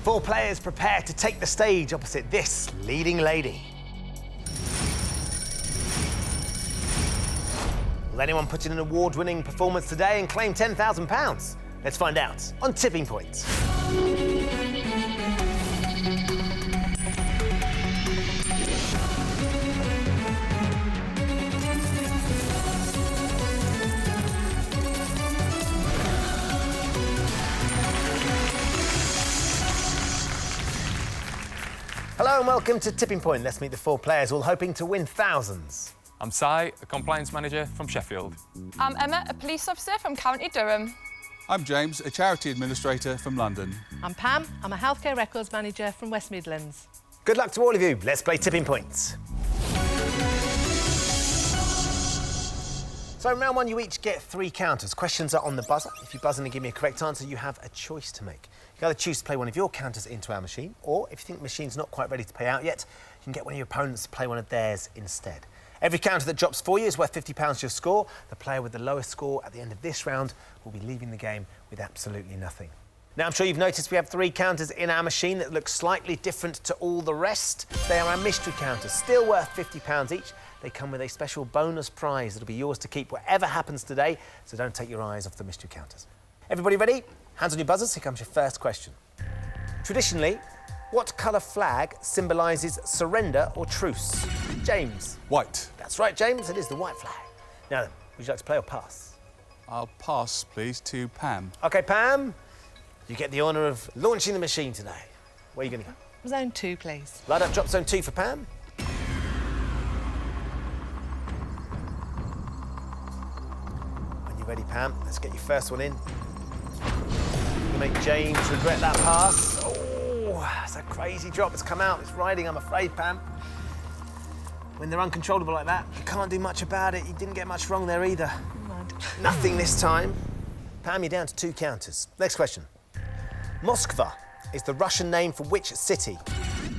4 players prepare to take the stage opposite this leading lady. Will anyone put in an award-winning performance today and claim £10,000? Let's find out on Tipping Point. Hello and welcome to Tipping Point. Let's meet the 4 players, all hoping to win thousands. I'm Si, a compliance manager from Sheffield. I'm Emma, a police officer from County Durham. I'm James, a charity administrator from London. I'm Pam, I'm a healthcare records manager from West Midlands. Good luck to all of you. Let's play Tipping Points. So in round 1, you each get 3 counters. Questions are on the buzzer. If you buzz in and give me a correct answer, you have a choice to make. You can either choose to play one of your counters into our machine, or if you think the machine's not quite ready to pay out yet, you can get one of your opponents to play one of theirs instead. Every counter that drops for you is worth £50 to your score. The player with the lowest score at the end of this round will be leaving the game with absolutely nothing. Now, I'm sure you've noticed we have 3 counters in our machine that look slightly different to all the rest. They are our mystery counters, still worth £50 each. They come with a special bonus prize that'll be yours to keep whatever happens today, so don't take your eyes off the mystery counters. Everybody ready? Hands on your buzzers, here comes your first question. Traditionally, what colour flag symbolises surrender or truce? James. White. That's right, James, it is the white flag. Now then, would you like to play or pass? I'll pass, please, to Pam. OK, Pam, you get the honour of launching the machine today. Where are you going to go? Zone 2, please. Light up drop zone 2 for Pam. When you're ready, Pam, let's get your first one in. You make James regret that pass. Oh, that's a crazy drop. It's come out. It's riding, I'm afraid, Pam. When they're uncontrollable like that, you can't do much about it. You didn't get much wrong there either. Nothing this time. Pam, you're down to 2 counters. Next question. Moskva is the Russian name for which city?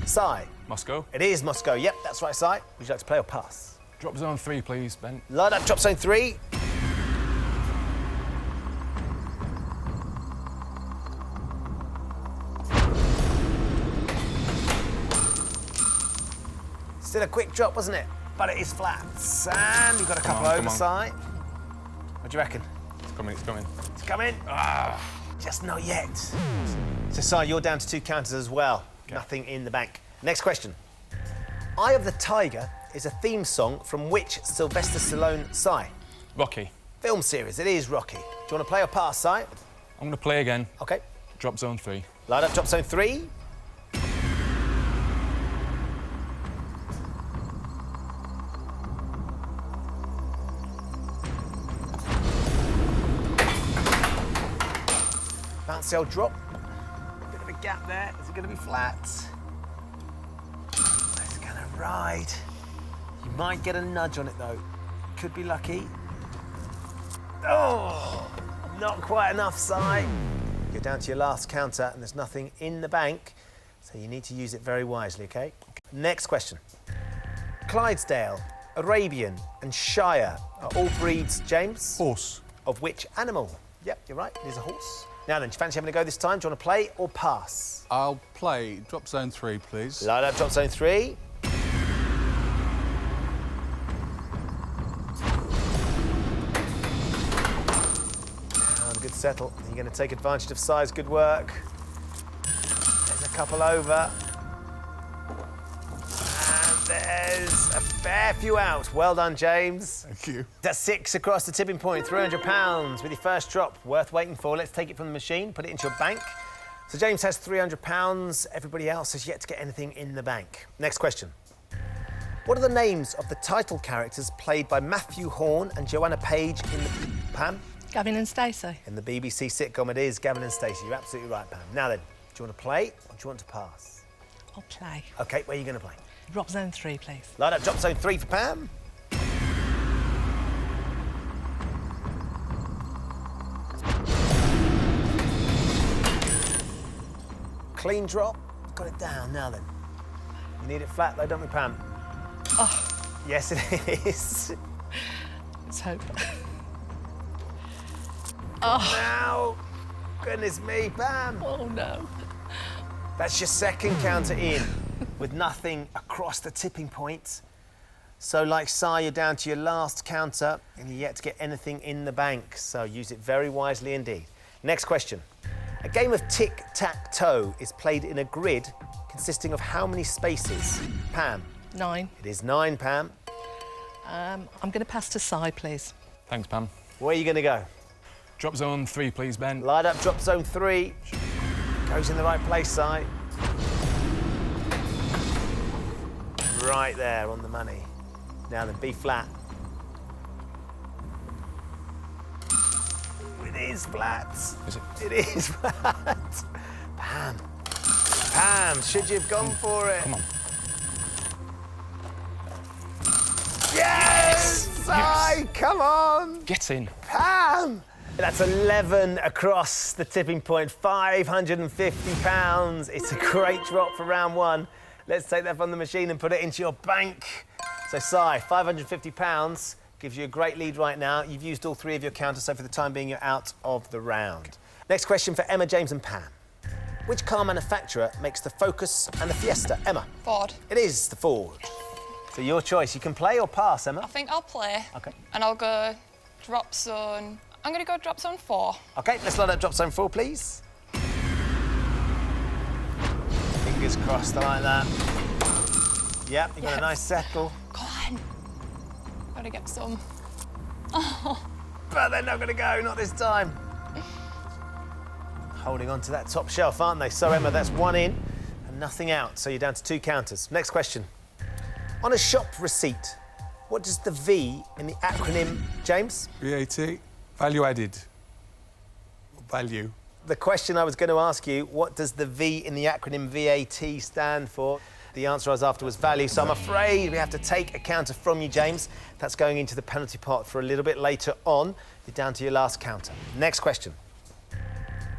Si. Moscow. It is Moscow. Yep, that's right, Si. Would you like to play or pass? Drop zone 3, please, Ben. Light up drop zone 3. Still a quick drop, wasn't it? But it is flat. And you've got a couple over, Si. What do you reckon? It's coming, it's coming. It's coming. Just not yet. So, Si, you're down to 2 counters as well. Okay. Nothing in the bank. Next question. Eye of the Tiger is a theme song from which Sylvester Stallone Si? Rocky. Film series. It is Rocky. Do you want to play or pass, Si? I'm going to play again. OK. Drop zone 3. Light up drop zone 3. Bouncy old drop. Bit of a gap there. Is it going to be flat? It's going to ride. You might get a nudge on it, though. Could be lucky. Oh, not quite enough, Si. You're down to your last counter, and there's nothing in the bank, so you need to use it very wisely, OK? Next question. Clydesdale, Arabian and Shire are all breeds, James? Horse. Of which animal? Yep, you're right. It is a horse. Now then, do you fancy having a go this time? Do you want to play or pass? I'll play. Drop zone 3, please. Light up drop zone 3. And good settle. You're going to take advantage of Si's good work. There's a couple over. And there's a fair few out. Well done, James. Thank you. That's 6 across the tipping point, £300 with your first drop. Worth waiting for. Let's take it from the machine, put it into your bank. So James has £300. Everybody else has yet to get anything in the bank. Next question. What are the names of the title characters played by Matthew Horn and Joanna Page in the... Pam? Gavin and Stacey. In the BBC sitcom, it is Gavin and Stacey. You're absolutely right, Pam. Now then, do you want to play or do you want to pass? I'll play. OK, where are you going to play? Drop zone 3, please. Light up drop zone 3 for Pam. Clean drop. Got it down. Now then. You need it flat though, don't we, Pam? Oh. Yes, it is. Let's hope. Oh. Now. Goodness me, Pam. Oh, no. That's your second counter in with nothing across the tipping point. So like Si, you're down to your last counter and you're yet to get anything in the bank. So use it very wisely indeed. Next question. A game of tic-tac-toe is played in a grid consisting of how many spaces? Pam? 9. It is 9, Pam. I'm going to pass to Si, please. Thanks, Pam. Where are you going to go? Drop zone 3, please, Ben. Light up drop zone 3. Goes in the right place, Si. Right there on the money. Now then, B flat. It is flat. Is it? It is flat. Pam. Pam, should you have gone for it? Come on. Yes! Si, come on. Get in. Pam! That's 11 across the tipping point, £550. It's a great drop for round 1. Let's take that from the machine and put it into your bank. So, Si, £550 gives you a great lead right now. You've used all 3 of your counters, so for the time being, you're out of the round. Next question for Emma, James and Pam. Which car manufacturer makes the Focus and the Fiesta? Emma? Ford. It is the Ford. So your choice. You can play or pass, Emma. I think I'll play. OK. And I'll go drop zone. I'm going to go drop zone 4. OK, let's load up drop zone 4, please. Fingers crossed, I like that. Yep, you've got a nice settle. Come on. Gotta get some. But they're not going to go, not this time. Holding on to that top shelf, aren't they? So, Emma, that's 1 in and nothing out. So you're down to 2 counters. Next question. On a shop receipt, what does the V in the acronym, James? VAT. Value added. Value. The question I was going to ask you, what does the V in the acronym VAT stand for? The answer I was after was value, so I'm afraid we have to take a counter from you, James. That's going into the penalty pot for a little bit later on. You're down to your last counter. Next question.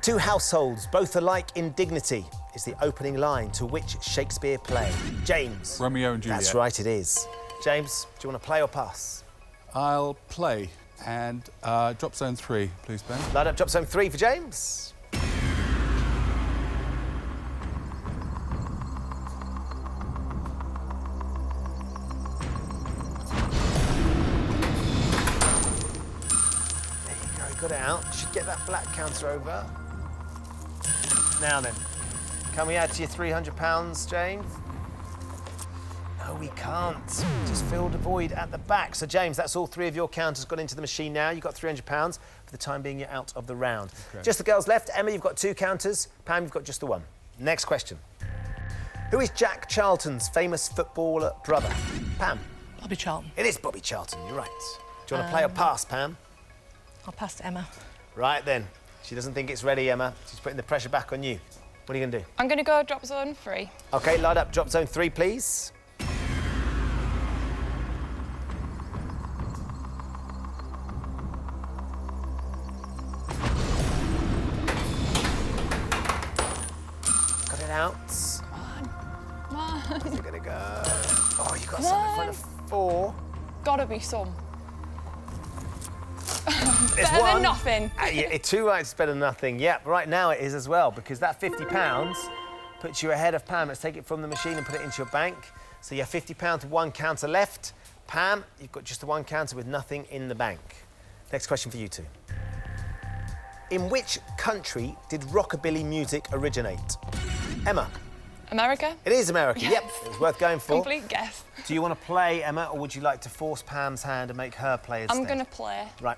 2 households, both alike in dignity, is the opening line to which Shakespeare play? James. Romeo and Juliet. That's right, it is. James, do you want to play or pass? I'll play and drop zone 3, please, Ben. Light up drop zone 3 for James. There you go, got it out. Should get that black counter over. Now then, can we add to your £300, James? No, we can't. Just filled a void at the back. So, James, that's all 3 of your counters gone into the machine now. You've got £300. For the time being, you're out of the round. Okay. Just the girls left. Emma, you've got 2 counters. Pam, you've got just the 1. Next question. Who is Jack Charlton's famous footballer brother? Pam? Bobby Charlton. It is Bobby Charlton, you're right. Do you want to play or pass, Pam? I'll pass to Emma. Right then. She doesn't think it's ready, Emma. She's putting the pressure back on you. What are you going to do? I'm going to go drop zone 3. OK, light up drop zone 3, please. Got it out. Come on. Where's it going to go? Oh, you got something in front of 4. Gotta be some. There's Better 1. than nothing. Yeah, 2 rights better than nothing. Yep, right now it is as well, because that £50 puts you ahead of Pam. Let's take it from the machine and put it into your bank. So you have £50, 1 counter left. Pam, you've got just the 1 counter with nothing in the bank. Next question for you 2. In which country did rockabilly music originate? Emma? America? It is America, Yes. yep. It was worth going for. Complete guess. Do you want to play, Emma, or would you like to force Pam's hand and make her play instead? I'm going to play. Right.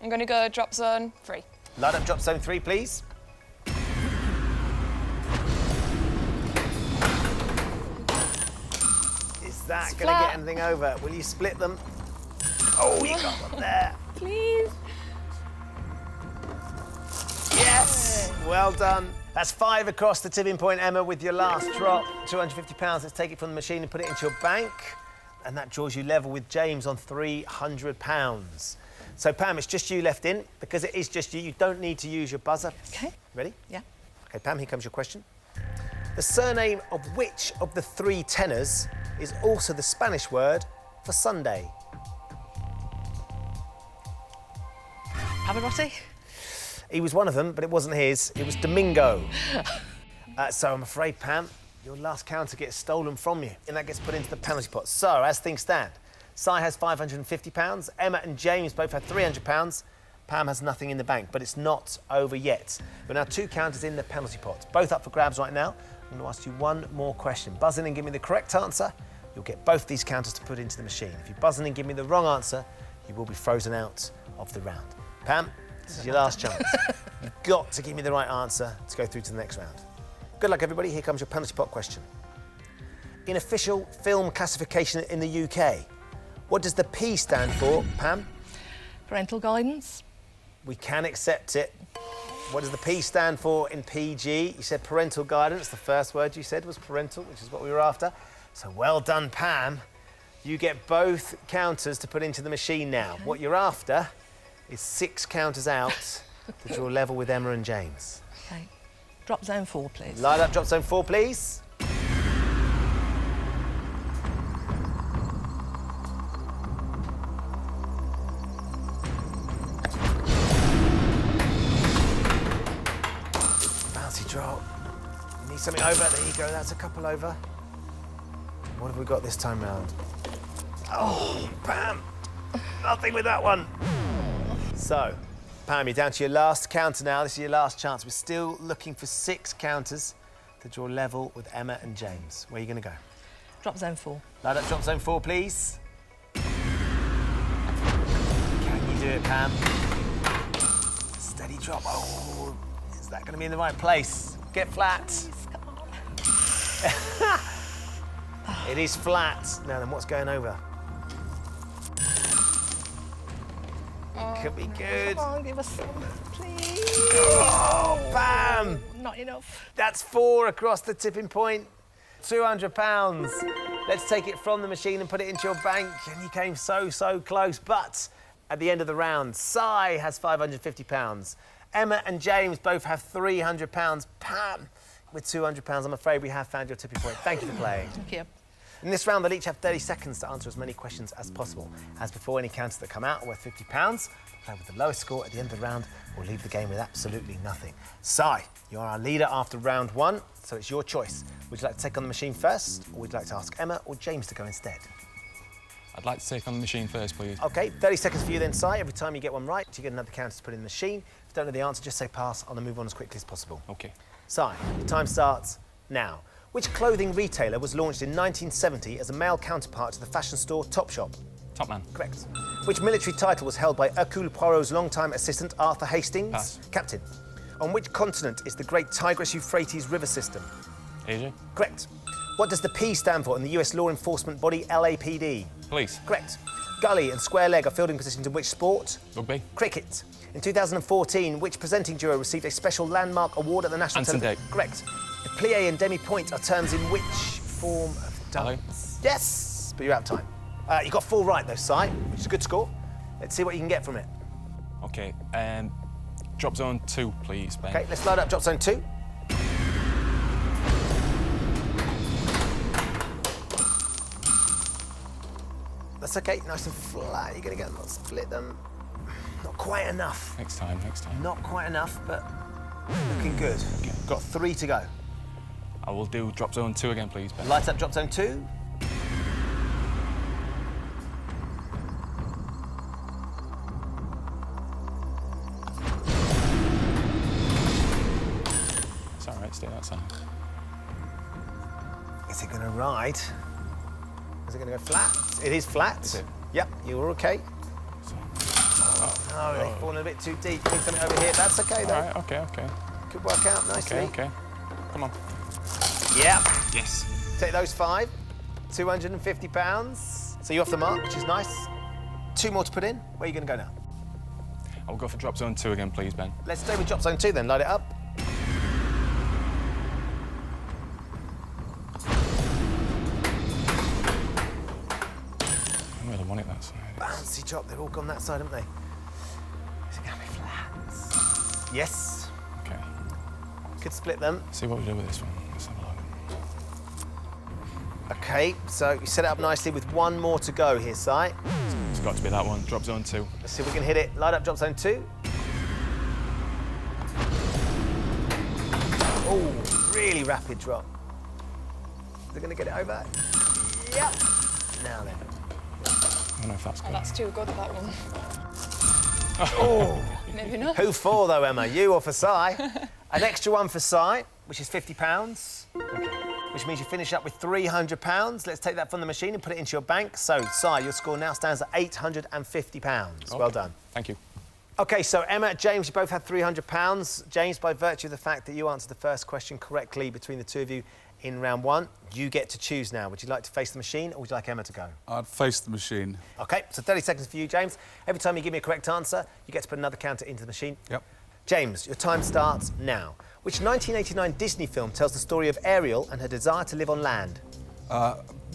I'm going to go drop zone 3. Light up drop zone 3, please. Is that It's going to get flat. anything over? Will you split them? Oh, you got one there. Please. Yes! Well done. That's 5 across the tipping point, Emma, with your last drop. £250. Let's take it from the machine and put it into your bank. And that draws you level with James on £300. So, Pam, it's just you left in. Because it is just you, you don't need to use your buzzer. OK. Ready? Yeah. OK, Pam, here comes your question. The surname of which of the 3 tenors is also the Spanish word for Sunday? Pavarotti? He was one of them, but it wasn't his. It was Domingo. So I'm afraid, Pam, your last counter gets stolen from you, and that gets put into the penalty pot. So, as things stand, Si has £550, Emma and James both have £300, Pam has nothing in the bank, but it's not over yet. We're now 2 counters in the penalty pot, both up for grabs right now. I'm going to ask you one more question. Buzz in and give me the correct answer. You'll get both these counters to put into the machine. If you buzz in and give me the wrong answer, you will be frozen out of the round. Pam, this is your last chance. You've got to give me the right answer to go through to the next round. Good luck, everybody. Here comes your penalty pot question. In official film classification in the UK, what does the P stand for, Pam? Parental guidance. We can accept it. What does the P stand for in PG? You said parental guidance. The first word you said was parental, which is what we were after. So well done, Pam. You get both counters to put into the machine now. What you're after is 6 counters out to draw level with Emma and James. OK. Drop zone 4, please. Light up drop zone 4, please. Bouncy drop. You need something over. There you go. That's a couple over. What have we got this time round? Oh, Pam. Nothing with that one. So, Pam, you're down to your last counter now. This is your last chance. We're still looking for 6 counters to draw level with Emma and James. Where are you going to go? Drop zone 4. Light up drop zone 4, please. Can you do it, Pam? Steady drop. Oh, is that going to be in the right place? Get flat. Please, come on. It is flat. Now then, what's going over? Could be good. Come on, give us some, please. Oh, Pam! Not enough. That's 4 across the tipping point. £200. Let's take it from the machine and put it into your bank. And you came so close. But at the end of the round, Si has £550. Emma and James both have £300. Pam, with £200, I'm afraid we have found your tipping point. Thank you for playing. Thank you. In this round, they'll each have 30 seconds to answer as many questions as possible. As before, any counters that come out are worth £50. Play with the lowest score at the end of the round will leave the game with absolutely nothing. Si, you're our leader after round 1, so it's your choice. Would you like to take on the machine first, or would you like to ask Emma or James to go instead? I'd like to take on the machine first, please. OK, 30 seconds for you then, Si. Every time you get one right, you get another counter to put in the machine. If you don't know the answer, just say pass. I'm going to move on as quickly as possible. OK. Si, your time starts now. Which clothing retailer was launched in 1970 as a male counterpart to the fashion store Topshop? Top man. Correct. Which military title was held by Hercule Poirot's longtime assistant Arthur Hastings? Pass. Captain. On which continent is the Great Tigris-Euphrates river system? Asia. Correct. What does the P stand for in the US law enforcement body LAPD? Police. Correct. Gully and square leg are fielding positions in which sport? Rugby. Cricket. In 2014, which presenting duo received a special landmark award at the National Anson Television? Day. Correct. The plie and demi-point are terms in which form of Ballet. dance? Yes, but you're out of time. You got 4 right though, Si, which is a good score. Let's see what you can get from it. OK. Drop zone 2, please, Ben. Okay, let's load up drop zone 2. That's okay, nice and flat. You're gonna get them, split them. Not quite enough. Next time, next time. Not quite enough, but looking good. Okay. Got 3 to go. I will do drop zone 2 again, please, Ben. Light up drop zone 2. It's all right, stay outside. Is it going to ride? Is it going to go flat? It is flat. Is it? Yep, you're okay. So, Oh, they've fallen a bit too deep. Need something over here. That's okay, though. all right, OK, OK. Could work out nicely. OK, OK. Come on. Yep. Yes. Take those 5. £250. So you're off the mark, which is nice. 2 more to put in. Where are you going to go now? I'll go for drop zone 2 again, please, Ben. Let's stay with drop zone 2 then. Light it up. I really want it that side. Bouncy drop. They've all gone that side, haven't they? Is it going to be flat? Yes. OK. Could split them. See what we do with this one. Let's have a look. OK, so you set it up nicely with 1 more to go here, Si. It's got to be that one. Drop zone 2. Let's see if we can hit it. Light up drop zone 2. Oh, Really rapid drop. Is it going to get it over? Yep. Now then. I don't know if that's Oh, good. that's too good, that one. Oh. Maybe not. Who for, though, Emma? You or for Si? An extra one for Si, which is £50. Which means you finish up with £300. Let's take that from the machine and put it into your bank. So, Si, your score now stands at £850. Well done. Thank you. OK, so Emma, James, you both had £300. James, by virtue of the fact that you answered the first question correctly between the two of you in round one, you get to choose now. Would you like to face the machine or would you like Emma to go? I'd face the machine. OK, so 30 seconds for you, James. Every time you give me a correct answer, you get to put another counter into the machine. Yep. James, your time starts now. Which 1989 Disney film tells the story of Ariel and her desire to live on land?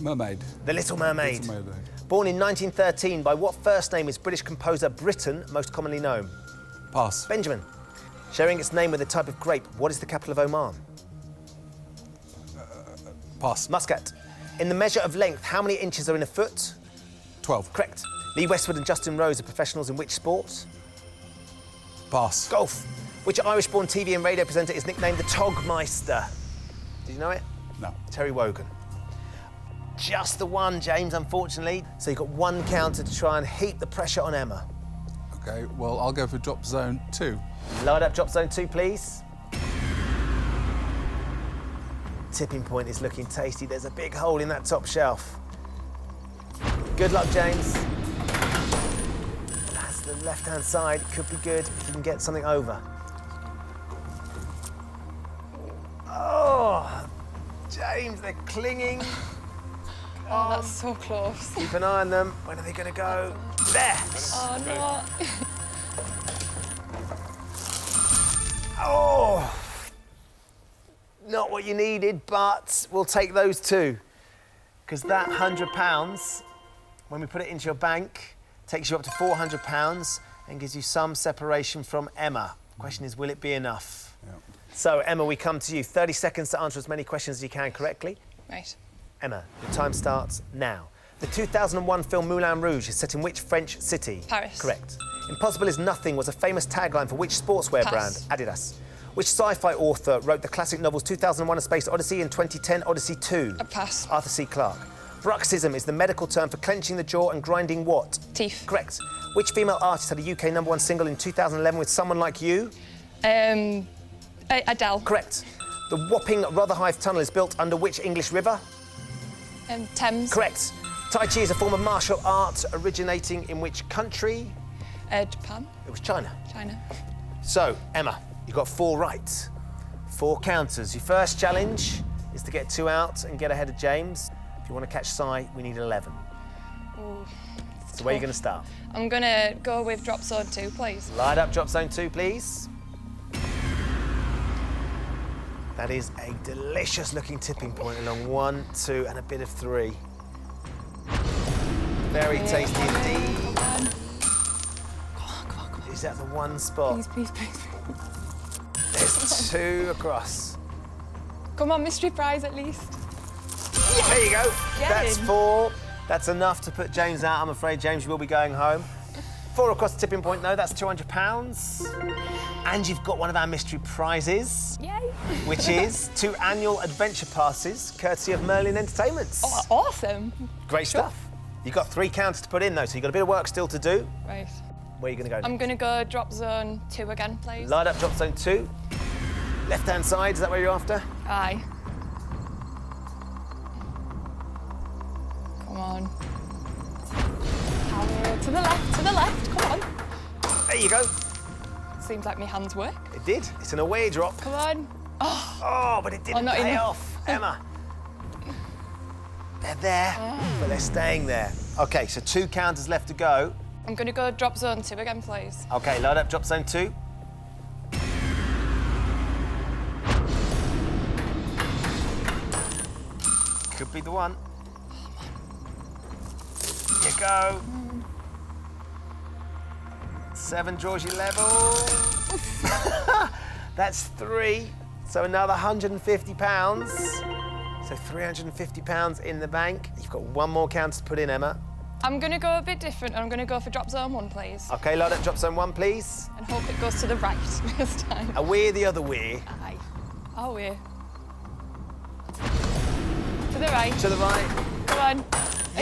Mermaid. The Little Mermaid. Little Mermaid. Born in 1913, by what first name is British composer Britten most commonly known? Pass. Benjamin. Sharing its name with a type of grape, what is the capital of Oman? Pass. Muscat. In the measure of length, how many inches are in a foot? 12. Correct. Lee Westwood and Justin Rose are professionals in which sport? Pass. Golf. Which Irish-born TV and radio presenter is nicknamed the Togmeister? Did you know it? No. Terry Wogan. Just the one, James, unfortunately. So you've got one counter to try and heap the pressure on Emma. OK, well, I'll go for drop zone 2. Load up drop zone 2, please. Tipping point is looking tasty. There's a big hole in that top shelf. Good luck, James. That's the left-hand side. Could be good if you can get something over. Oh, James, they're clinging. Oh, that's so close. Keep an eye on them. When are they going to go? There. Oh, no. Oh, not what you needed, but we'll take those two. Because that £100, when we put it into your bank, takes you up to £400 and gives you some separation from Emma. The question is, will it be enough? Yep. So, Emma, we come to you. 30 seconds to answer as many questions as you can correctly. Right. Emma, your time starts now. The 2001 film Moulin Rouge is set in which French city? Paris. Correct. Impossible is nothing was a famous tagline for which sportswear Pass. brand? Adidas. Which sci-fi author wrote the classic novels 2001: A Space Odyssey and 2010: Odyssey 2? A pass. Arthur C. Clarke. Bruxism is the medical term for clenching the jaw and grinding what? Teeth. Correct. Which female artist had a UK #1 single in 2011 with Someone Like You? Adele. Correct. The Wapping Rotherhithe Tunnel is built under which English river? Thames. Correct. Tai Chi is a form of martial art originating in which country? Japan. It was China. China. So, Emma, you got 4 right. 4 counters. Your first challenge is to get 2 out and get ahead of James. If you want to catch Si, we need 11. Ooh, So where are you going to start? I'm going to go with drop zone 2, please. Light up drop zone 2, please. That is a delicious looking tipping point along 1, 2 and a bit of 3. Very tasty indeed. Come on. Is that the one spot? Please. There's 2 across. Come on, mystery prize at least. There you go. Get That's in. 4. That's enough to put James out. I'm afraid, James, you will be going home. 4 across the tipping point, though. That's £200. And you've got one of our mystery prizes, Yay. which is 2 annual adventure passes, courtesy of Merlin Entertainments. Oh, awesome. Great stuff. You've got 3 counters to put in, though, so you've got a bit of work still to do. Right. Where are you going to go? I'm going to go drop zone 2 again, please. Light up drop zone 2. Left-hand side, is that where you're after? Aye. Come on. Power to the left, come on. There you go. Seems like my hands work. It did. It's an away drop. Come on. Oh, but it didn't not pay enough. off. Emma. They're there, but they're staying there. OK, so 2 counters left to go. I'm going to go drop zone 2 again, please. OK, load up drop zone 2. Could be the one. Here you go. 7 draws you level. That's 3. So another £150. So £350 in the bank. You've got 1 more counter to put in, Emma. I'm going to go a bit different. I'm going to go for drop zone 1, please. OK, load up drop zone 1, please. And hope it goes to the right this time. Away the other way. Aye. Oh, yeah. right. To the right. Come on. It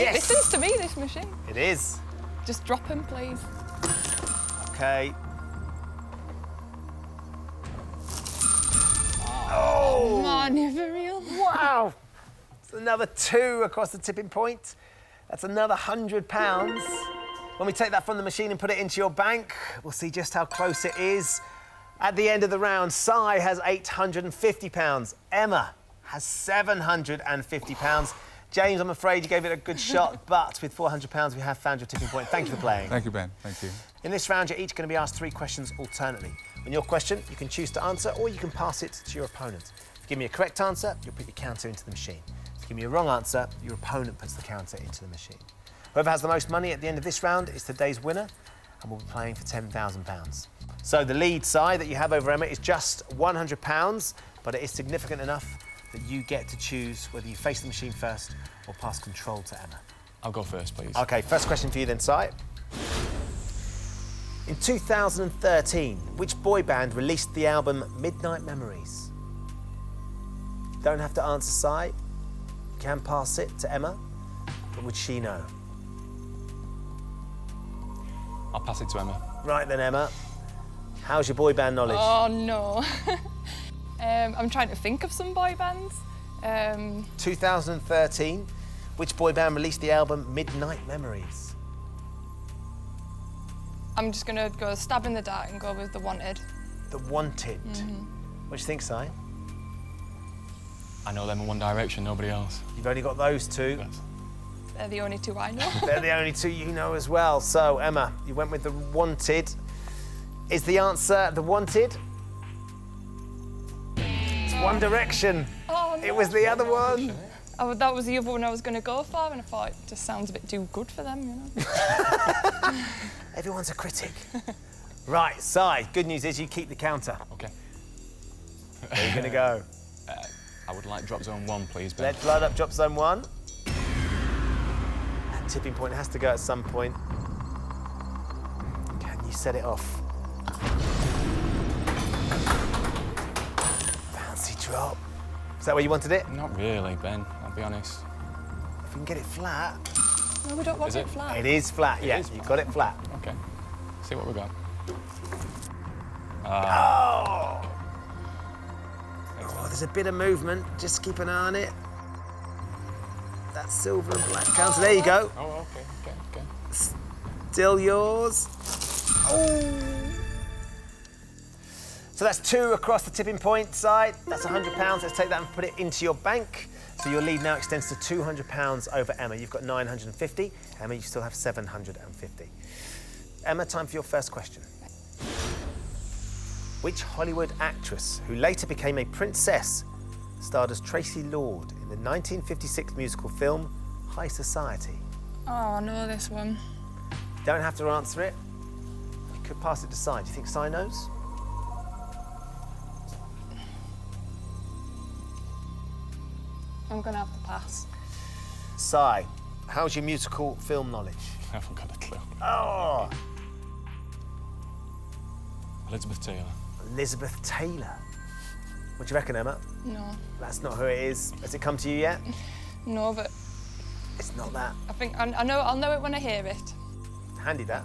Yes. listens to me, this machine. It is. Just drop him, please. Okay. Come on, you for real? Wow. It's another 2 across the tipping point. That's another £100. When we take that from the machine and put it into your bank, we'll see just how close it is. At the end of the round, Sai has £850. Emma has £750. James, I'm afraid you gave it a good shot, but with £400, we have found your tipping point. Thank you for playing. Thank you, Ben. Thank you. In this round, you're each going to be asked 3 questions alternately. On your question, you can choose to answer or you can pass it to your opponent. If you give me a correct answer, you'll put your counter into the machine. If you give me a wrong answer, your opponent puts the counter into the machine. Whoever has the most money at the end of this round is today's winner, and we'll be playing for £10,000. So the lead side that you have over Emma is just £100, but it is significant enough that you get to choose whether you face the machine first or pass control to Emma. I'll go first, please. OK, first question for you then, Sai. In 2013, which boy band released the album Midnight Memories? Don't have to answer, Sai. You can pass it to Emma, but would she know? I'll pass it to Emma. Right then, Emma. How's your boy band knowledge? Oh, no. I'm trying to think of some boy bands. 2013, which boy band released the album Midnight Memories? I'm just going to go stab in the dark and go with The Wanted. The Wanted. What do you think, Si? I know them in One Direction, nobody else. You've only got those 2. Yes. They're the only 2 I know. They're the only 2 you know as well. So, Emma, you went with The Wanted. Is the answer The Wanted? It's One Direction. Oh, no. It was the other one. That was the other one I was going to go for, and I thought it just sounds a bit too good for them, you know. Everyone's a critic. Right, Si, good news is you keep the counter. OK. Where are you going to go? I would like drop zone 1, please, Ben. Let's load up drop zone 1. That tipping point has to go at some point. Can you set it off? Bouncy drop. Is that where you wanted it? Not really, Ben, I'll be honest. If we can get it flat. No, we don't want Is it it? flat. It is flat, yeah. is You got it flat. OK. See what we got. Oh! Oh, there's a bit of movement. Just keep an eye on it. That silver and black counter. There you go. Oh, OK. Still yours. Oh! So that's 2 across the tipping point side. That's £100. Let's take that and put it into your bank. So your lead now extends to £200 over Emma. You've got 950. Emma, you still have 750. Emma, time for your first question. Which Hollywood actress, who later became a princess, starred as Tracy Lord in the 1956 musical film High Society? Oh, I know this one. Don't have to answer it. You could pass it to Si. Do you think Si knows? I'm going to have to pass. Si, how's your musical film knowledge? I haven't got a clue. Oh! Elizabeth Taylor. Elizabeth Taylor. What do you reckon, Emma? No. That's not who it is. Has it come to you yet? No, but It's not that. I think I know. I'll know it when I hear it. Handy, that.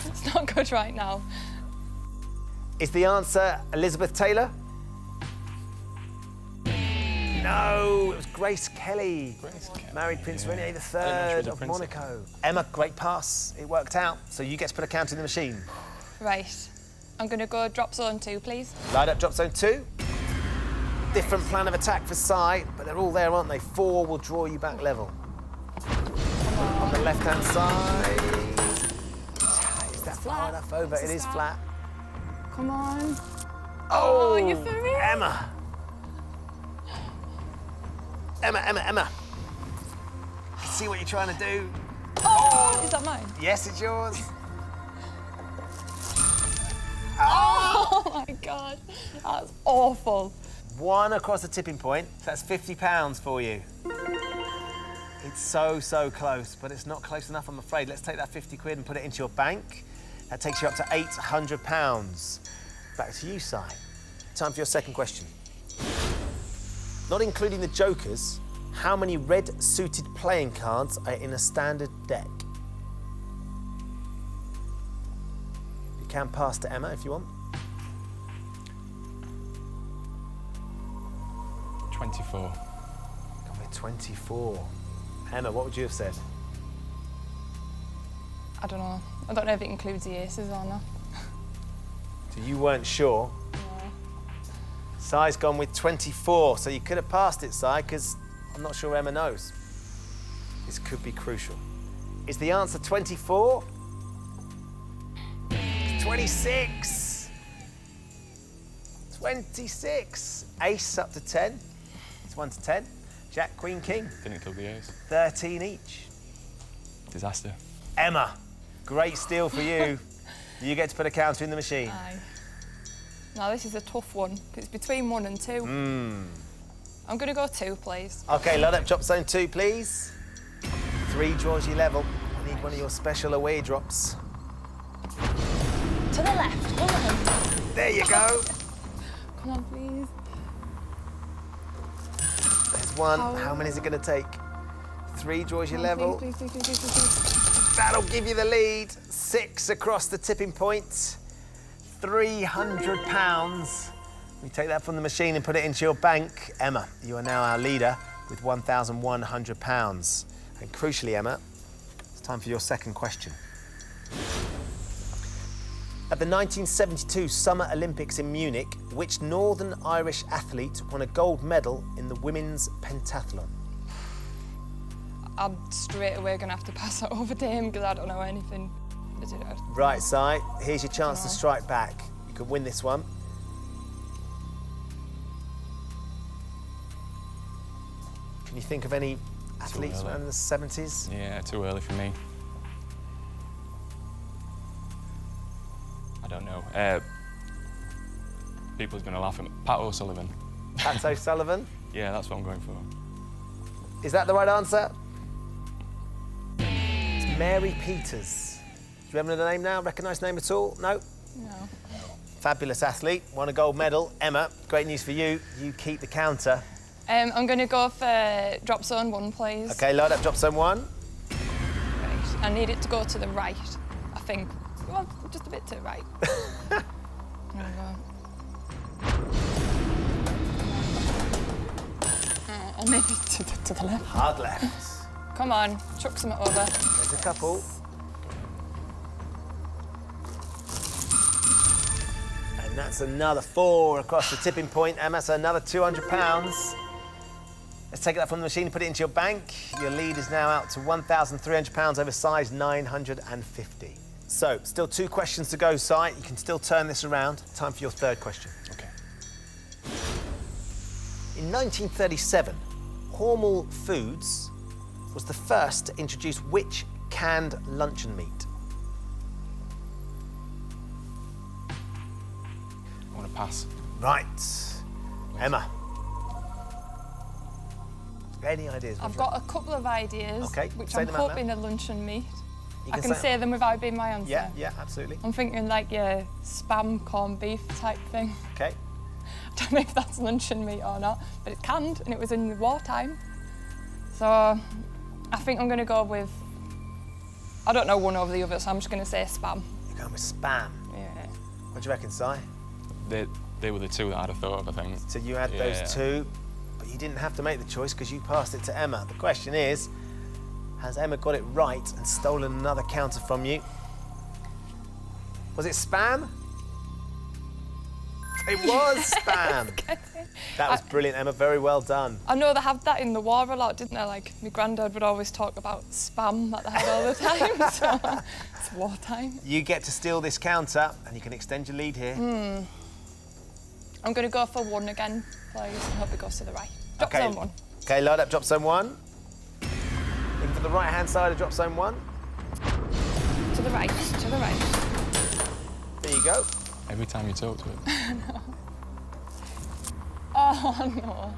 It's not good right now. Is the answer Elizabeth Taylor? No, it was Grace Kelly. Grace Kelly, Married Prince Rene I didn't know she III was a of princess. Monaco. Emma, great pass. It worked out. So you get to put a count in the machine. Right. I'm going to go drop zone 2, please. Light up drop zone 2. Different plan of attack for Si, but they're all there, aren't they? 4 will draw you back level. On the left-hand side. Is that far flat. enough over? It's It a is start. flat. Come on. Oh, you for real? Emma. Emma. I see what you're trying to do. Oh, is that mine? Yes, it's yours. Oh my God, that's awful. 1 across the tipping point. That's £50 for you. It's so close, but it's not close enough, I'm afraid. Let's take that 50 quid and put it into your bank. That takes you up to £800. Back to you, Si. Time for your second question. Not including the jokers, How many red suited playing cards are in a standard deck? You can pass to Emma if you want. 24. Gone with 24. Emma, what would you have said? I don't know. I don't know if it includes the aces or not. So you weren't sure. No. Sai's gone with 24, so you could have passed it, Sai, because I'm not sure Emma knows. This could be crucial. Is the answer 24? 26! 26! Ace up to 10. It's 1 to 10. Jack, Queen, King. Didn't include the ace. 13 each. Disaster. Emma, great steal for you. You get to put a counter in the machine. Aye. Now this is a tough one. It's between 1 and 2. I'm going to go 2, please. OK, load up drop zone 2, please. 3 draws you level. I need one of your special away drops. To the left. Come on. There you go. Come on, please. There's one. How many is it going to take? 3 draws you level. Please, please, please, please, please. That'll give you the lead. 6 across the tipping point. £300. We take that from the machine and put it into your bank. Emma, you are now our leader with £1,100. And crucially, Emma, it's time for your second question. At the 1972 Summer Olympics in Munich, which Northern Irish athlete won a gold medal in the women's pentathlon? I'm straight away going to have to pass that over to him because I don't know anything. Right, Si, here's your chance to strike back. You could win this one. Can you think of any athletes early. around in the 70s? Yeah, too early for me. I don't know. People's going to laugh at me. Pat O'Sullivan. Pat O'Sullivan? Yeah, that's what I'm going for. Is that the right answer? It's Mary Peters. Do you remember the name now? Recognise the name at all? No? No. Fabulous athlete, won a gold medal. Emma, great news for you. You keep the counter. I'm going to go for drop zone 1, please. OK, load up drop zone 1. Right. I need it to go to the right, I think. Well, just a bit to the right. There we go. Or maybe to the left. Hard left. Come on, chuck some over. There's a couple. And that's another 4 across the tipping point. Emma, that's another £200. Let's take that from the machine and put it into your bank. Your lead is now out to £1,300 over size 950. So, still 2 questions to go, Si. You can still turn this around. Time for your third question. Okay. In 1937, Hormel Foods was the first to introduce which canned luncheon meat? I want to pass. Right. Emma. Any ideas? I've got a couple of ideas, Okay, which say I'm them out hoping are luncheon meat. You I can say them without being my answer. Yeah, yeah, absolutely. I'm thinking like your spam corned beef type thing. Okay. I don't know if that's luncheon meat or not, but it's canned and it was in wartime. So I think I'm going to go with, I don't know one over the other, so I'm just going to say spam. You're going with spam. Yeah. What do you reckon, Si? They were the 2 that I'd have thought of, I think. So you had Yeah. those 2, but you didn't have to make the choice because you passed it to Emma. The question is, has Emma got it right and stolen another counter from you? Was it spam? It was spam. That was brilliant, Emma. Very well done. I know they had that in the war a lot, didn't they? Like, my granddad would always talk about spam that they had all the time, so it's wartime. You get to steal this counter and you can extend your lead here. I'm going to go for 1 again, please, and hope it goes to the right. Drop zone 1. Okay, load up drop zone 1. Looking for the right-hand side of drop zone 1. To the right, to the right. There you go. Every time you talk to it. Oh, no.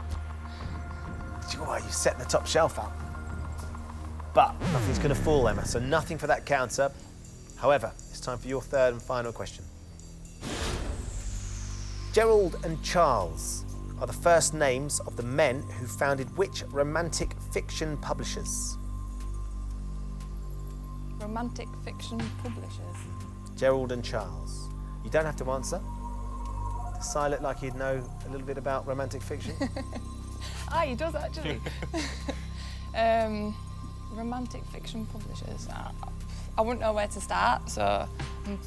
Do you know what? You set the top shelf up. But nothing's going to fall, Emma, so nothing for that counter. However, it's time for your third and final question. Gerald and Charles are the first names of the men who founded which romantic fiction publishers? Romantic fiction publishers. Gerald and Charles. You don't have to answer. Does Si look like he'd know a little bit about romantic fiction? Ah, he does actually. Romantic fiction publishers. I wouldn't know where to start, so I'm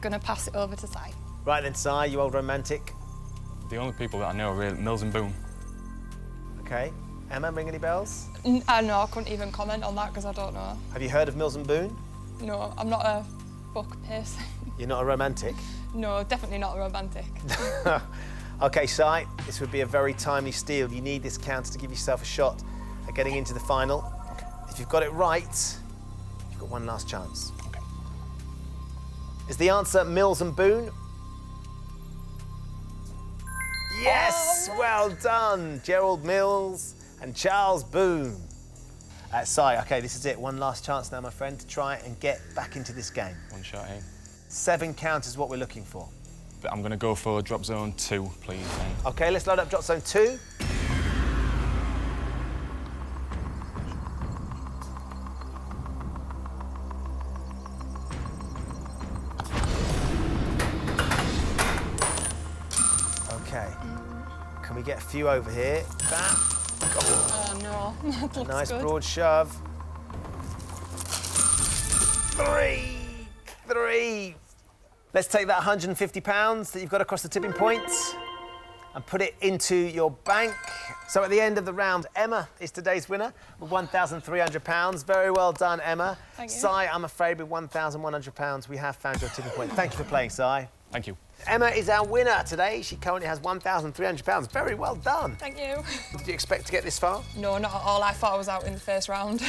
gonna pass it over to Si. Right then, Si, you old romantic. The only people that I know are really Mills and Boon. Okay. Emma, ring any bells? I know, I couldn't even comment on that because I don't know. Have you heard of Mills and Boon? No, I'm not a book person. You're not a romantic? No, definitely not a romantic. Okay, Si, this would be a very timely steal. You need this counter to give yourself a shot at getting into the final. If you've got it right, you've got one last chance. Okay. Is the answer Mills and Boon? Yes, well done. Gerald Mills and Charles Boone. Si, okay, this is it. One last chance now, my friend, to try and get back into this game. One shot aim. 7 counters is what we're looking for. But I'm going to go for drop zone 2, please. Then. Okay, let's load up drop zone 2. Okay. Can we get a few over here? That. Oh no, that looks Nice good. broad shove. 3. Let's take that £150 that you've got across the tipping point and put it into your bank. So at the end of the round, Emma is today's winner with £1,300. Very well done, Emma. Thank you. Si, I'm afraid with £1,100, we have found your tipping point. Thank you for playing, Si. Thank you. Emma is our winner today. She currently has £1,300. Very well done. Thank you. Did you expect to get this far? No, not at all. I thought I was out in the first round.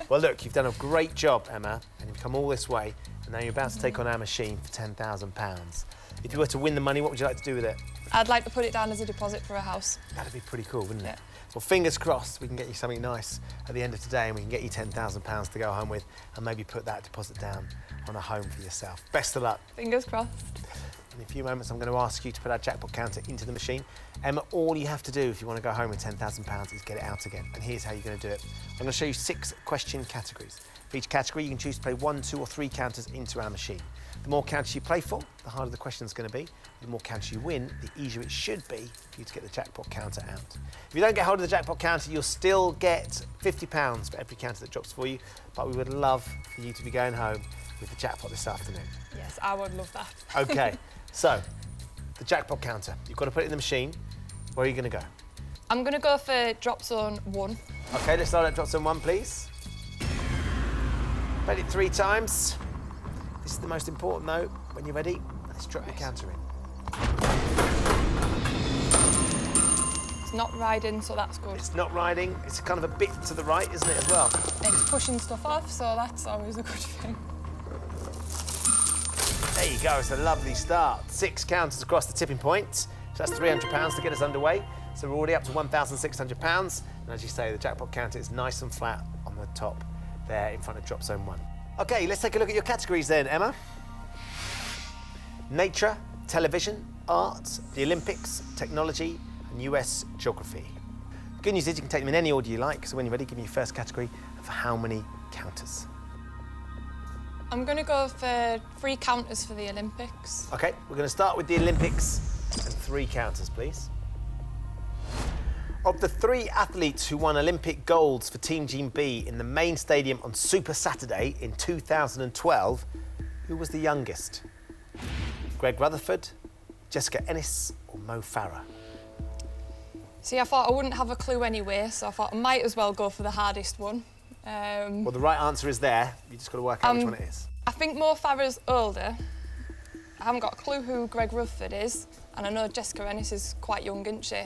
Well, look, you've done a great job, Emma, and you've come all this way, and now you're about to take on our machine for £10,000. If you were to win the money, what would you like to do with it? I'd like to put it down as a deposit for a house. That'd be pretty cool, wouldn't it? Yeah. Well, fingers crossed we can get you something nice at the end of today, and we can get you £10,000 to go home with, and maybe put that deposit down on a home for yourself. Best of luck. Fingers crossed. In a few moments, I'm going to ask you to put our jackpot counter into the machine. Emma, all you have to do if you want to go home with £10,000 is get it out again. And here's how you're going to do it. I'm going to show you 6 question categories. For each category, you can choose to play 1, 2 or 3 counters into our machine. The more counters you play for, the harder the question's going to be. The more counters you win, the easier it should be for you to get the jackpot counter out. If you don't get hold of the jackpot counter, you'll still get £50 for every counter that drops for you. But we would love for you to be going home with the jackpot this afternoon. Yes, I would love that. OK, so the jackpot counter. You've got to put it in the machine. Where are you going to go? I'm going to go for drop zone 1. OK, let's start at drop zone 1, please. Bet it 3 times. This is the most important, though. When you're ready, let's drop the counter in. It's not riding, so that's good. It's not riding. It's kind of a bit to the right, isn't it, as well? It's pushing stuff off, so that's always a good thing. There you go. It's a lovely start. 6 counters across the tipping point. So that's £300 to get us underway. So we're already up to £1,600. And as you say, the jackpot counter is nice and flat on the top there in front of drop zone 1. OK, let's take a look at your categories then, Emma. Nature, television, art, the Olympics, technology, and US geography. The good news is you can take them in any order you like, so when you're ready, give me your first category and for how many counters. I'm going to go for 3 counters for the Olympics. OK, we're going to start with the Olympics and 3 counters, please. Of the 3 athletes who won Olympic golds for Team Team B in the main stadium on Super Saturday in 2012, who was the youngest? Greg Rutherford, Jessica Ennis, or Mo Farah? See, I thought I wouldn't have a clue anyway, so I thought I might as well go for the hardest one. Well, the right answer is there. You just got to work out which one it is. I think Mo Farah's older. I haven't got a clue who Greg Rutherford is, and I know Jessica Ennis is quite young, isn't she?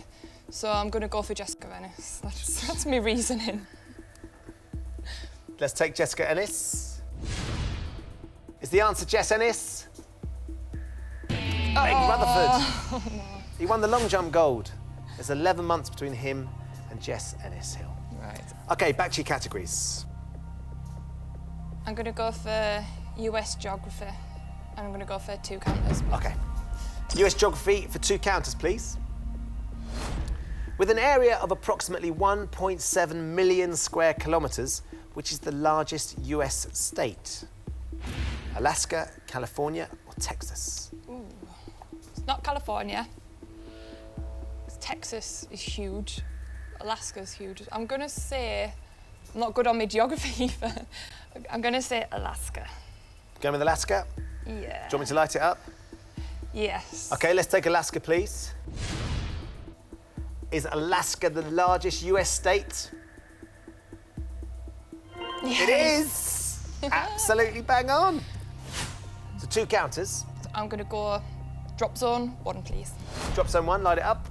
So I'm going to go for Jessica Ennis. That's my reasoning. Let's take Jessica Ennis. Is the answer Jess Ennis? Greg Rutherford. No. He won the long jump gold. There's 11 months between him and Jess Ennis Hill. Right. OK, back to your categories. I'm going to go for US geography, and I'm going to go for 2 counters. OK. US geography for 2 counters, please. With an area of approximately 1.7 million square kilometres, which is the largest US state? Alaska, California or Texas? Ooh. It's not California. Texas is huge. Alaska's huge. I'm going to say, I'm not good on my geography either. I'm going to say Alaska. Going with Alaska? Yeah. Do you want me to light it up? Yes. OK, let's take Alaska, please. Is Alaska the largest US state? Yes. It is! Absolutely bang on. So 2 counters. I'm going to go drop zone 1, please. Drop zone 1, light it up.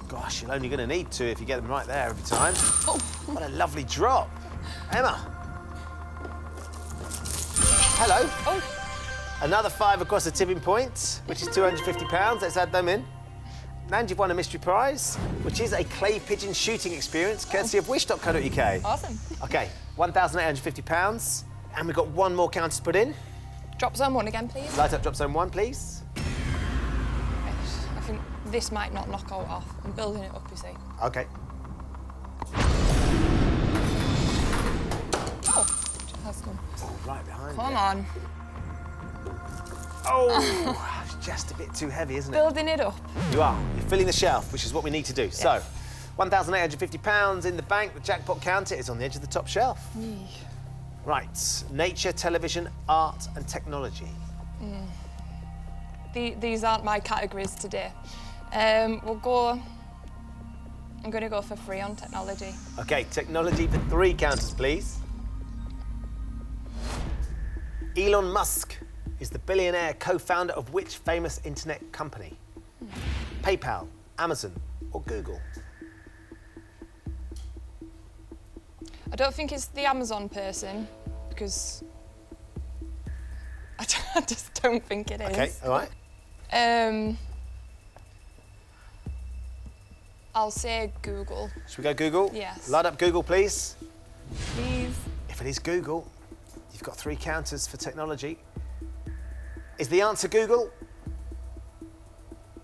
Gosh, you're only going to need 2 if you get them right there every time. Oh. What a lovely drop. Emma. Hello. Oh. Another 5 across the tipping point, which is £250. Let's add them in. And you've won a mystery prize, which is a clay pigeon shooting experience, courtesy of wish.co.uk. Awesome. OK, £1,850. And we've got 1 more counter to put in. Drop zone 1 again, please. Light up drop zone 1, please. I think this might not knock out off. I'm building it up, you see. OK. Oh, it has gone. Oh, right behind Come you. on. Oh, it's just a bit too heavy, isn't it? Building it up. You are. You're filling the shelf, which is what we need to do. Yes. So, £1,850 in the bank. The jackpot counter is on the edge of the top shelf. Right. Nature, television, art and technology. These aren't my categories today. We'll go... I'm going to go for free on technology. OK, technology for 3 counters, please. Elon Musk is the billionaire co-founder of which famous internet company? PayPal, Amazon or Google? I don't think it's the Amazon person, because I just don't think it is. OK, all right. I'll say Google. Should we go Google? Yes. Light up Google, please. Please. If it is Google, you've got 3 counters for technology. Is the answer Google?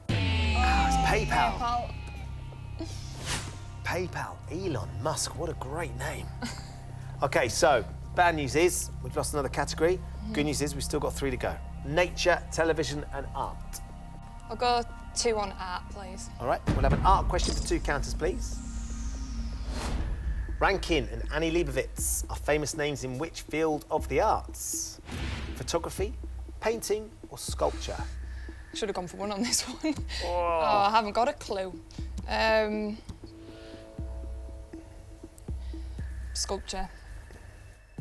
It's PayPal. PayPal. Elon Musk, what a great name. OK, so bad news is we've lost another category. Good news is we've still got 3 to go. Nature, television and art. I'll go 2 on art, please. All right, we'll have an art question for 2 counters, please. Rankin and Annie Leibovitz are famous names in which field of the arts? Photography, painting or sculpture? Should have gone for 1 on this one. Oh, I haven't got a clue. Sculpture.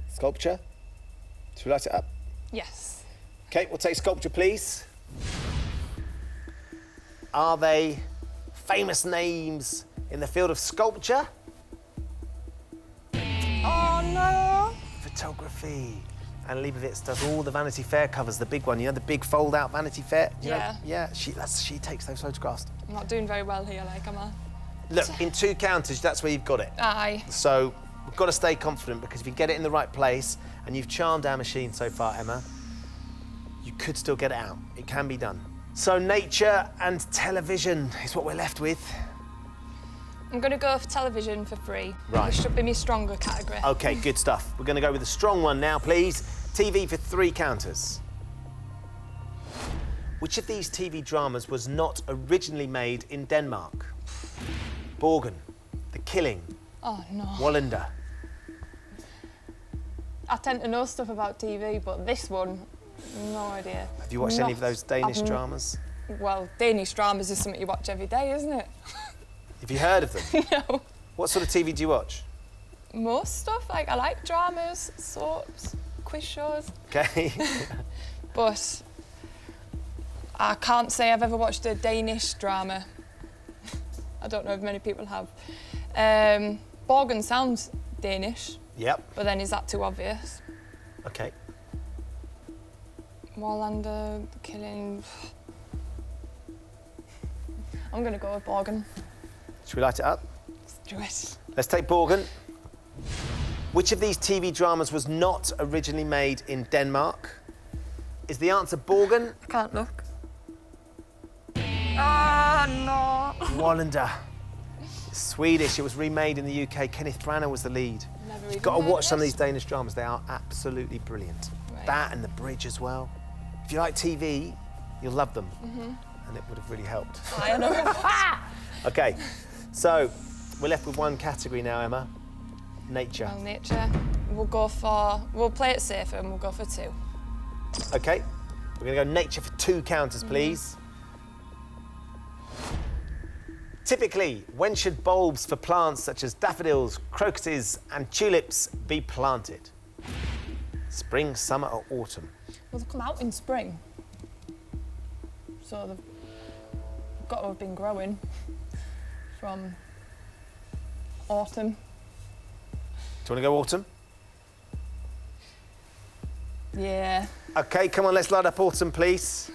Sculpture? Should we light it up? Yes. OK, we'll take sculpture, please. Are they famous names in the field of sculpture? Oh, no. Photography. Anne Leibovitz does all the Vanity Fair covers, the big one, you know, the big fold-out Vanity Fair? You know? Yeah, she takes those photographs. I'm not doing very well here, like, am I? Look, in 2 counters, that's where you've got it. Aye. So we've got to stay confident, because if you get it in the right place, and you've charmed our machine so far, Emma, you could still get it out. It can be done. So nature and television is what we're left with. I'm going to go for television for free. Right. It should be my stronger category. OK, good stuff. We're going to go with a strong one now, please. TV for 3 counters. Which of these TV dramas was not originally made in Denmark? Borgen, The Killing, Oh, no. Wallander. I tend to know stuff about TV, but this one, no idea. Have you watched any of those Danish dramas? Well, Danish dramas is something you watch every day, isn't it? Have you heard of them? No. What sort of TV do you watch? Most stuff, like, I like dramas, soaps, quiz shows, OK. but I can't say I've ever watched a Danish drama. I don't know if many people have. Borgen sounds Danish. Yep. But then is that too obvious? OK. Wallander, The Killing... I'm going to go with Borgen. Should we light it up? Let's do it. Let's take Borgen. Which of these TV dramas was not originally made in Denmark? Is the answer Borgen? I can't look. Ah, no. Wallander. Swedish. It was remade in the UK. Kenneth Branagh was the lead. You've got to watch some of these Danish dramas. They are absolutely brilliant. Right. That and The Bridge as well. If you like TV, you'll love them. And it would have really helped. I know. OK, so we're left with one category now, Emma. Nature. Well, nature. We'll play it safer and we'll go for 2. OK, we're going to go nature for 2 counters, please. Typically, when should bulbs for plants such as daffodils, crocuses and tulips be planted? Spring, summer or autumn? Well, they come out in spring. So they've got to have been growing from autumn. Do you want to go autumn? Yeah. OK, come on, let's light up autumn, please.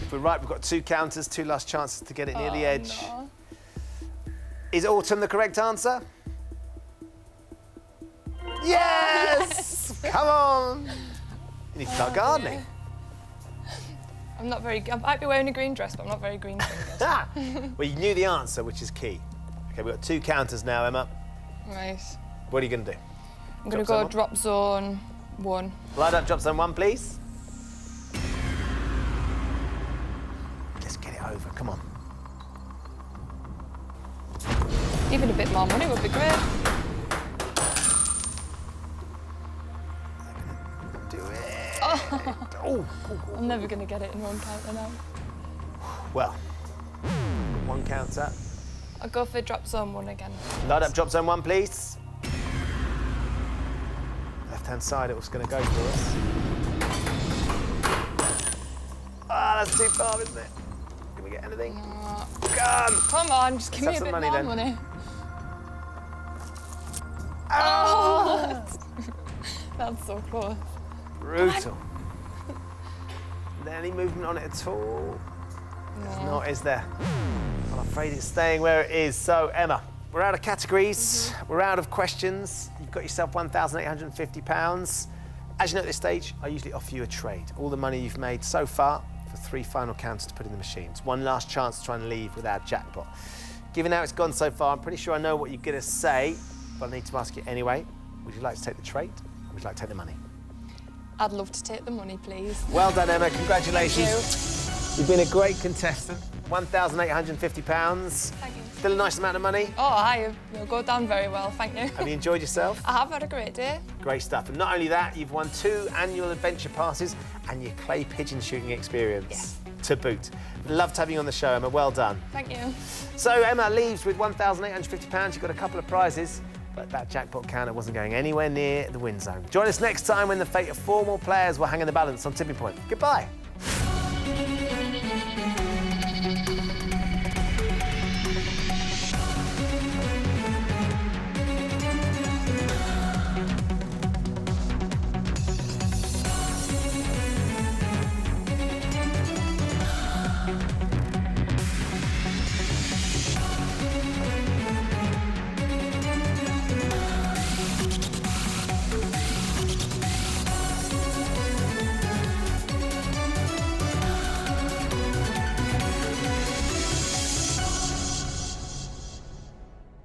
If we're right, we've got 2 counters, 2 last chances to get it near the edge. No. Is autumn the correct answer? Yes! Come on! You need to start gardening. I'm not very. I might be wearing a green dress, but I'm not very green fingered. Ah! Well, you knew the answer, which is key. OK, we've got 2 counters now, Emma. Right. What are you going to do? I'm going to go drop zone 1. Light up drop zone 1, please. Let's get it over, come on. Even a bit more money would be great. Do it. Oh. I'm never going to get it in 1 counter now. Well, 1 counter. I'll go for drop zone 1 again. Light up drop zone 1, please. Left-hand side, it was going to go for us. Ah, that's too far, isn't it? Can we get anything? No. Come on! Come on, just give Let's me a have bit some more money, money. Oh! That's so close. Brutal. Is there any movement on it at all? There's not, is there? I'm afraid it's staying where it is. So, Emma, we're out of categories. We're out of questions. You've got yourself £1,850. As you know at this stage, I usually offer you a trade. All the money you've made so far for 3 final counters to put in the machines. 1 last chance to try and leave with our jackpot. Given how it's gone so far, I'm pretty sure I know what you're going to say, but I need to ask you anyway. Would you like to take the trade, or would you like to take the money? I'd love to take the money, please. Well done, Emma. Congratulations. Thank You've been a great contestant. £1,850. Thank you. Still a nice amount of money. Oh, you'll go down very well, thank you. Have you enjoyed yourself? I have had a great day. Great stuff. And not only that, you've won 2 annual adventure passes and your clay pigeon shooting experience to boot. Loved having you on the show, Emma. Well done. Thank you. So Emma leaves with £1,850. You've got a couple of prizes, but that jackpot counter wasn't going anywhere near the win zone. Join us next time when the fate of 4 more players will hang in the balance on Tipping Point. Goodbye.